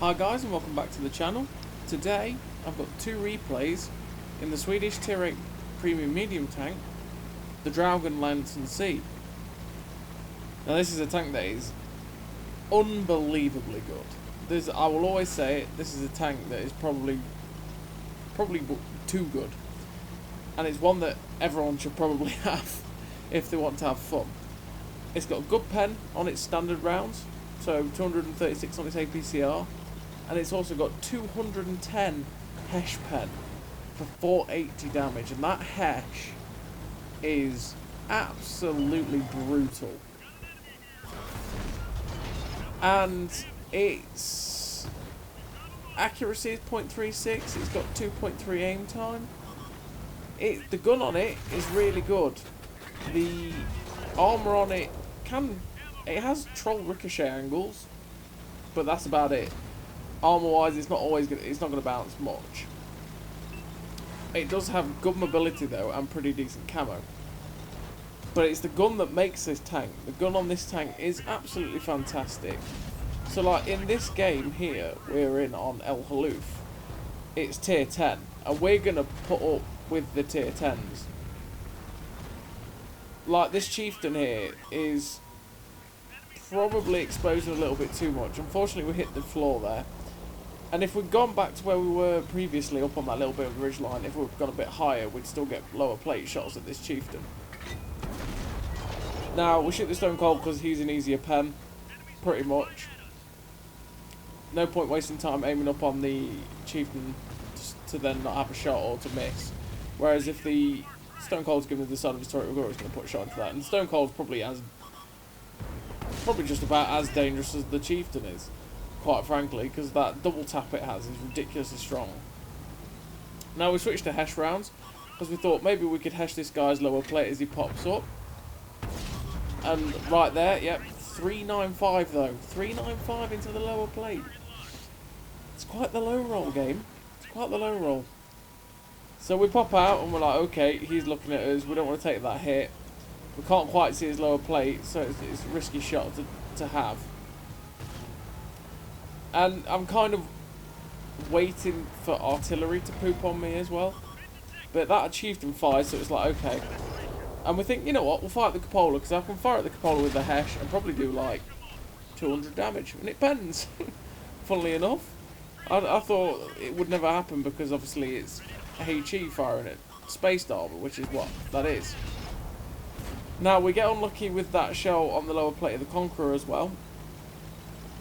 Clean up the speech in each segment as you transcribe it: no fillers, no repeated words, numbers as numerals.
Hi guys and welcome back to the channel. Today I've got two replays in the Swedish Tier 8 Premium Medium tank, the Draugen Lansen C. Now this is a tank that is unbelievably good. I will always say it, this is a tank that is probably too good. And it's one that everyone should probably have if they want to have fun. It's got a good pen on its standard rounds, so 236 on its APCR. And it's also got 210 Hesh pen for 480 damage, and that Hesh is absolutely brutal. And its accuracy is 0.36, it's got 2.3 aim time. The gun on it is really good. The armour on it has troll ricochet angles, but that's about it. Armour-wise, it's not going to bounce much. It does have good mobility though, and pretty decent camo. But it's the gun that makes this tank. The gun on this tank is absolutely fantastic. So like in this game here, we're in on El Haluf. It's tier 10, and we're going to put up with the tier 10s. Like this chieftain here is probably exposing a little bit too much. Unfortunately, we hit the floor there. And if we'd gone back to where we were previously, up on that little bit of a ridge line, if we'd gone a bit higher, we'd still get lower plate shots at this chieftain. Now, we shoot the Stone Cold because he's an easier pen, pretty much. No point wasting time aiming up on the chieftain to then not have a shot or to miss. Whereas if the Stone Cold's given the side of his turret, we're always going to put a shot into that. And the Stone Cold's probably just about as dangerous as the chieftain is, quite frankly, because that double tap it has is ridiculously strong. Now we switched to Hesh rounds because we thought maybe we could Hesh this guy's lower plate as he pops up. And right there, yep, 395 though, 395 into the lower plate. It's quite the low roll game. It's quite the low roll. So we pop out and we're like, okay, he's looking at us. We don't want to take that hit. We can't quite see his lower plate, so it's a risky shot to have. And I'm kind of waiting for artillery to poop on me as well. But that chieftain fires, so it's like, okay. And we think, you know what, we'll fire at the cupola, because I can fire at the cupola with the Hesh and probably do like 200 damage. And it bends, funnily enough. I thought it would never happen because obviously it's HE firing at spaced armor, which is what that is. Now we get unlucky with that shell on the lower plate of the Conqueror as well.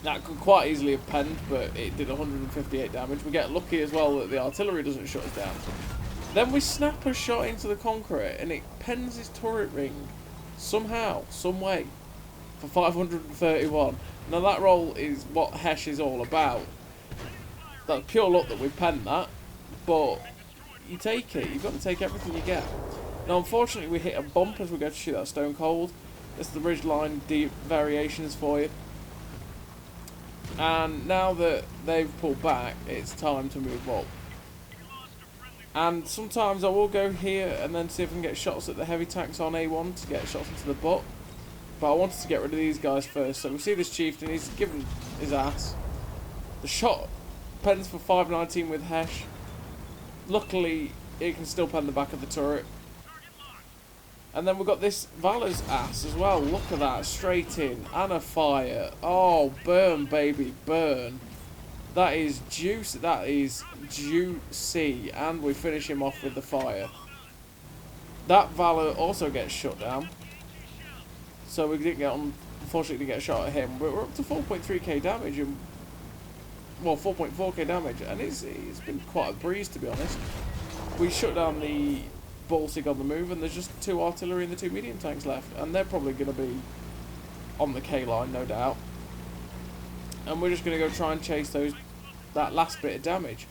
That could quite easily have penned, but it did 158 damage. We get lucky as well that the artillery doesn't shut us down. Then we snap a shot into the Conqueror and it pens his turret ring somehow, some way, for 531. Now that roll is what Hesh is all about. That's pure luck that we penned that, but you take it. You've got to take everything you get. Now unfortunately we hit a bump as we go to shoot that Stone Cold. That's the ridgeline deep variations for you. And now that they've pulled back, it's time to move up. And sometimes I will go here and then see if I can get shots at the heavy tanks on A1 to get shots into the butt. But I wanted to get rid of these guys first. So we see this chieftain, he's given his ass. The shot pens for 519 with Hesh. Luckily, it can still pen the back of the turret. And then we've got this Valor's ass as well. Look at that, straight in, and a fire. Oh, burn, baby, burn. That is juice. That is juicy. And we finish him off with the fire. That Valor also gets shut down. So we didn't get, unfortunately, get a shot at him. But we're up to 4.3k damage. And, well, 4.4k damage. And it's been quite a breeze, to be honest. We shut down the Baltic on the move, and there's just 2 artillery and the 2 medium tanks left, and they're probably going to be on the K line, no doubt. And we're just going to go try and chase that last bit of damage.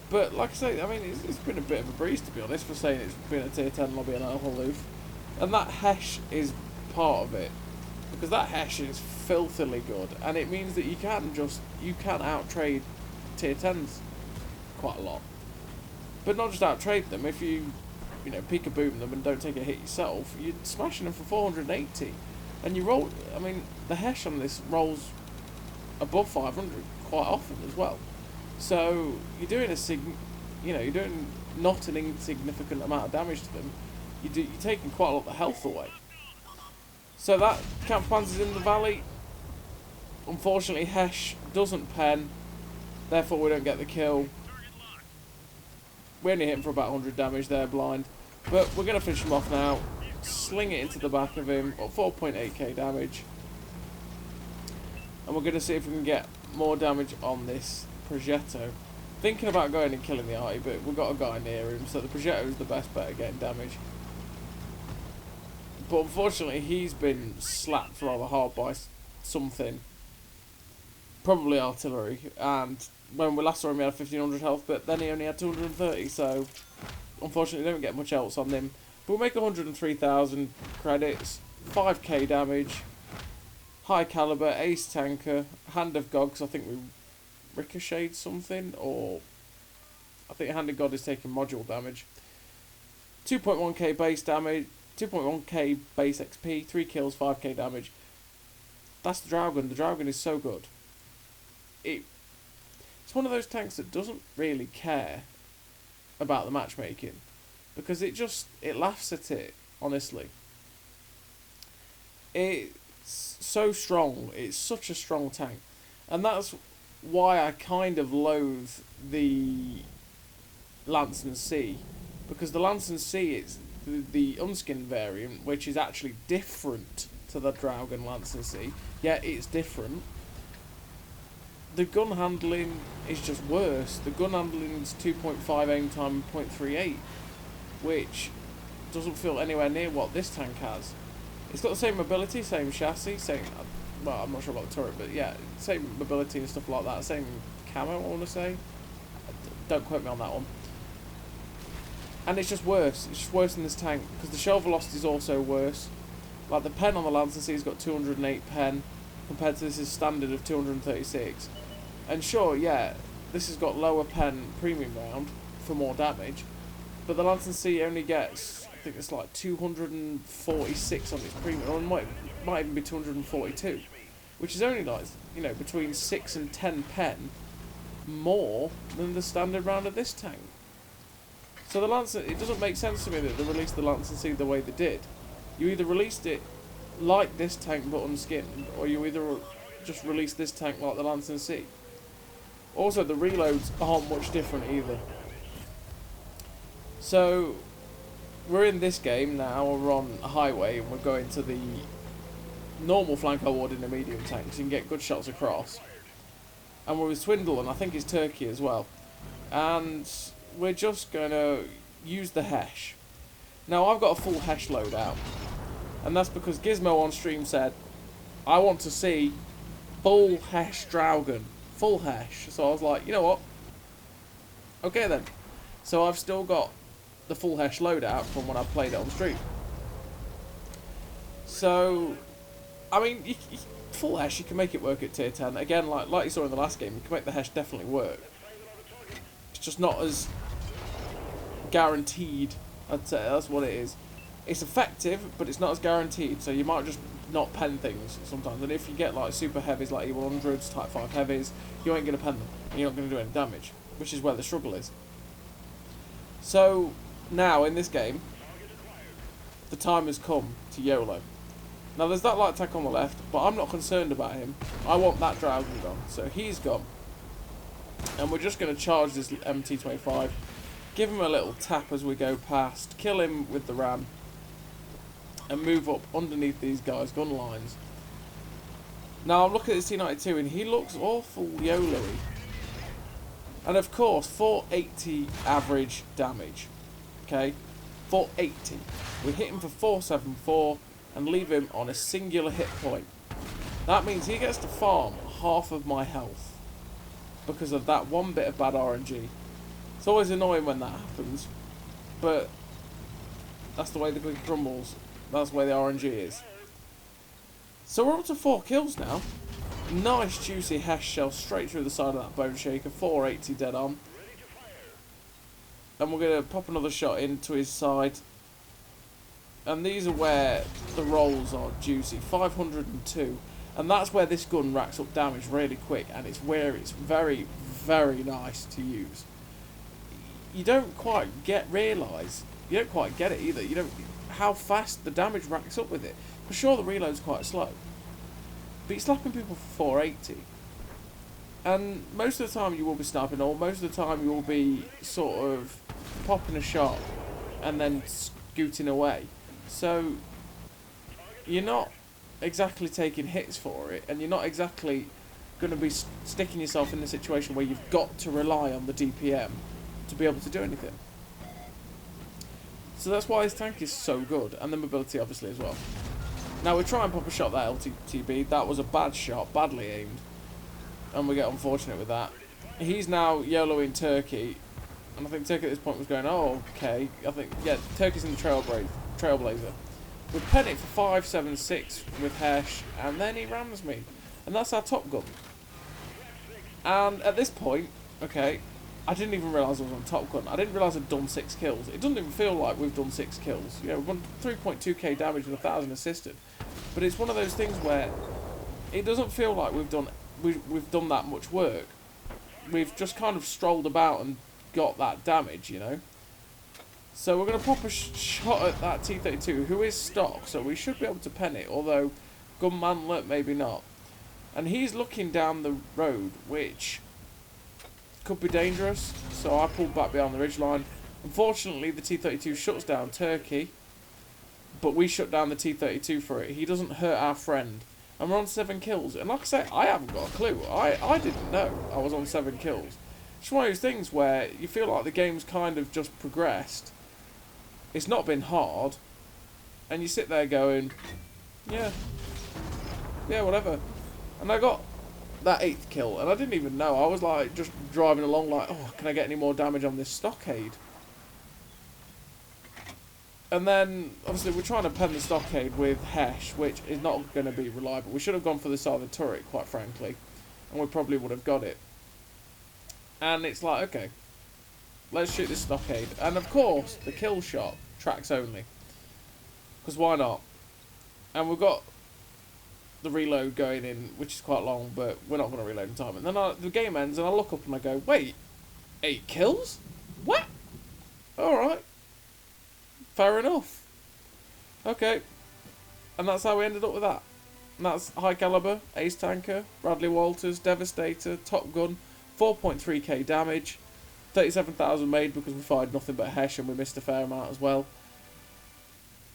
But like I say, I mean, it's been a bit of a breeze, to be honest, for saying it's been a tier 10 lobby and El Haluf. And that Hesh is part of it, because that Hesh is filthily good, and it means that you can out-trade tier 10s quite a lot. But not just out-trade them, if you peek-a-boom them and don't take a hit yourself, you're smashing them for 480. And you roll, I mean, the Hesh on this rolls above 500 quite often as well. So you're doing you're doing not an insignificant amount of damage to them. You're taking quite a lot of the health away. So that Kampfpanzer's in the valley. Unfortunately, Hesh doesn't pen, therefore we don't get the kill. We only hit him for about 100 damage there, blind. But we're going to finish him off now. Sling it into the back of him, at 4.8k damage. And we're going to see if we can get more damage on this Progetto. Thinking about going and killing the Arty, but we've got a guy near him, so the Progetto is the best bet at getting damage. But unfortunately, he's been slapped rather hard by something. Probably artillery. And when we last saw him, he had 1500 health, but then he only had 230, so unfortunately, don't get much else on him. But we'll make 103,000 credits, 5k damage, high caliber, ace tanker, hand of God, because I think we ricocheted something, or I think hand of God is taking module damage. 2.1k base damage, 2.1k base XP, 3 kills, 5k damage. That's the Draugen. The Draugen is so good. It's one of those tanks that doesn't really care about the matchmaking, because it laughs at it, honestly. It's so strong. It's such a strong tank. And that's why I kind of loathe the Lansen C, because the Lansen C is the unskinned variant, which is actually different to the Draugen Lansen C. Yeah, it's different. The gun handling is just worse. The gun handling is 2.5 aim time and 0.38, which doesn't feel anywhere near what this tank has. It's got the same mobility, same chassis, well, I'm not sure about the turret, but yeah, same mobility and stuff like that, same camo, I want to say. Don't quote me on that one. And it's just worse. It's just worse than this tank, because the shell velocity is also worse. Like, the pen on the Lansen C has got 208 pen, compared to this is standard of 236. And sure, yeah, this has got lower pen premium round for more damage, but the Lansen C only gets, I think it's like 246 on its premium, or it might even be 242, which is only like, between 6 and 10 pen more than the standard round of this tank. So the Lansen, it doesn't make sense to me that they released the Lansen C the way they did. You either released it like this tank but unskinned, or you either just released this tank like the Lansen C. Also, the reloads aren't much different either. So, we're in this game now, we're on a highway, and we're going to the normal flank award in the medium tank, so you can get good shots across. And we're with Swindle, and I think it's Turkey as well. And we're just going to use the Hesh. Now, I've got a full Hesh loadout, and that's because Gizmo on stream said, I want to see full Hesh Draugen. Full Hesh. So I was like, you know what? Okay then. So I've still got the full Hesh loadout from when I played it on stream. So, I mean, full Hesh, you can make it work at tier 10. Again, like you saw in the last game, you can make the Hesh definitely work. It's just not as guaranteed, I'd say. That's what it is. It's effective, but it's not as guaranteed, so you might just not pen things sometimes. And if you get like super heavies like E100s, Type 5 heavies, you ain't going to pen them, and you're not going to do any damage, which is where the struggle is. So, now in this game, the time has come to YOLO. Now there's that light attack on the left, but I'm not concerned about him. I want that Draugen gone, so he's gone. And we're just going to charge this MT25, give him a little tap as we go past, kill him with the ram, and move up underneath these guys' gun lines. Now I'm looking at this T92 and he looks awful YOLO-y. And of course, 480 average damage. Okay? 480. We hit him for 474 and leave him on a singular hit point. That means he gets to farm half of my health because of that one bit of bad RNG. It's always annoying when that happens, but that's the way the cookie crumbles. That's the way the RNG is. So we're up to 4 kills now. Nice juicy Hesh shell straight through the side of that bone shaker. 480 dead on. And we're going to pop another shot into his side. And these are where the rolls are juicy. 502. And that's where this gun racks up damage really quick, and it's where it's very, very nice to use. You don't quite realise, you don't quite get it either, you don't, how fast the damage racks up with it. For sure the reload's quite slow, but you're slapping people for 480. And most of the time you will be sniping, or most of the time you will be sort of popping a shot and then scooting away. So you're not exactly taking hits for it, and you're not exactly going to be sticking yourself in a situation where you've got to rely on the DPM to be able to do anything. So that's why his tank is so good, and the mobility obviously as well. Now we try and pop a shot that LTB, that was a bad shot, badly aimed, and we get unfortunate with that. He's now YOLOing Turkey, and I think Turkey at this point was going, oh okay, I think, yeah, Turkey's in the Trailblazer. We pen it for 5.76 with Hesh, and then he rams me. And that's our top gun. And at this point, okay, I didn't even realise I was on top gun. I didn't realise I'd done 6 kills. It doesn't even feel like we've done 6 kills. You know, we've done 3.2k damage and 1,000 assisted. But it's one of those things where it doesn't feel like we've done that much work. We've just kind of strolled about and got that damage, you know. So we're going to pop a shot at that T-32, who is stock, so we should be able to pen it, although gunmanlet maybe not. And he's looking down the road, which could be dangerous, so I pulled back behind the ridgeline. Unfortunately, the T-32 shuts down Turkey, but we shut down the T-32 for it. He doesn't hurt our friend. And we're on 7 kills. And like I say, I haven't got a clue. I didn't know I was on 7 kills. It's one of those things where you feel like the game's kind of just progressed. It's not been hard, and you sit there going, yeah, whatever. And I got that 8th kill, and I didn't even know. I was like just driving along like, oh, can I get any more damage on this stockade? And then, obviously, we're trying to pen the stockade with Hesh, which is not going to be reliable. We should have gone for the side of the turret, quite frankly, and we probably would have got it. And it's like, okay, let's shoot this stockade. And of course, the kill shot, tracks only. Because why not? And we've got the reload going in, which is quite long, but we're not going to reload in time. And then the game ends, and I look up and I go, wait, 8 kills? What? Alright. Fair enough. Okay. And that's how we ended up with that. And that's High Caliber, Ace Tanker, Radley Walters, Devastator, Top Gun, 4.3k damage, 37,000 made because we fired nothing but Hesh and we missed a fair amount as well.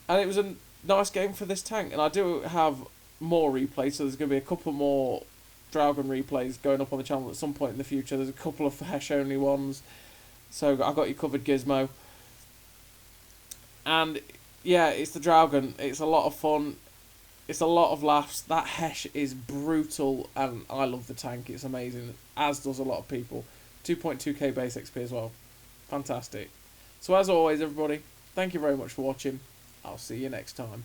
And it was a nice game for this tank. And I do have more replays, so there's going to be a couple more Draugen replays going up on the channel at some point in the future. There's a couple of Hesh only ones. So I've got you covered, Gizmo. And yeah, it's the Draugen. It's a lot of fun. It's a lot of laughs. That Hesh is brutal, and I love the tank. It's amazing, as does a lot of people. 2.2k base XP as well. Fantastic. So as always, everybody, thank you very much for watching. I'll see you next time.